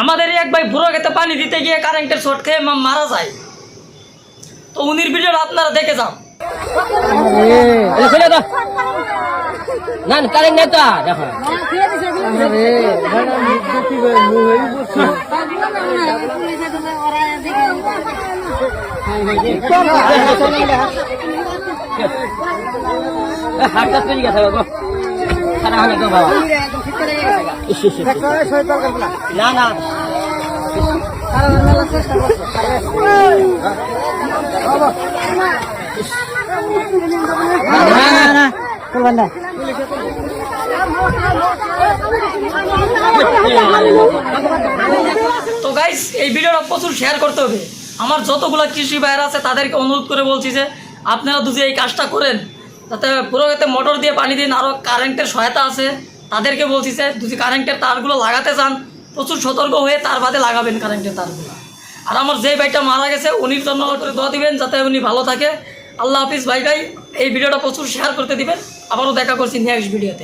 আমাদের এক ভাই বুড়ো খেতে পানি দিতে গিয়ে কারেন্টের শর্ট খেয়ে মারা যায়। তো উনির ভিডিওটা আপনারা দেখে যান। না কারেন্ট নেই তো দেখো হাতটা তৈরি গেছে বাবা খারাপ হলে তো বাবা না না তো গাইস এই ভিডিওটা প্রচুর শেয়ার করতে হবে। আমার যতগুলো কৃষি ভাইয়েরা আছে তাদেরকে অনুরোধ করে বলছি যে আপনারা যদি এই কাজটা করেন, যাতে পুরো এতে মোটর দিয়ে পানি দিন। আরও কারেন্টের সহায়তা আছে, তাদেরকে বলছি যে যদি কারেন্টের তারগুলো লাগাতে চান প্রচুর সতর্ক হয়ে তার বাদে লাগাবেন কারেন্টের তারগুলো। আর আমার যে ভাইটা মারা গেছে উনির জন্য করে দোয়া দিবেন যাতে উনি ভালো থাকে। আল্লাহ হাফিজ ভাই। এই ভিডিওটা প্রচুর শেয়ার করতে দিবেন। আবারও দেখা করছি নেক্সট ভিডিওতে।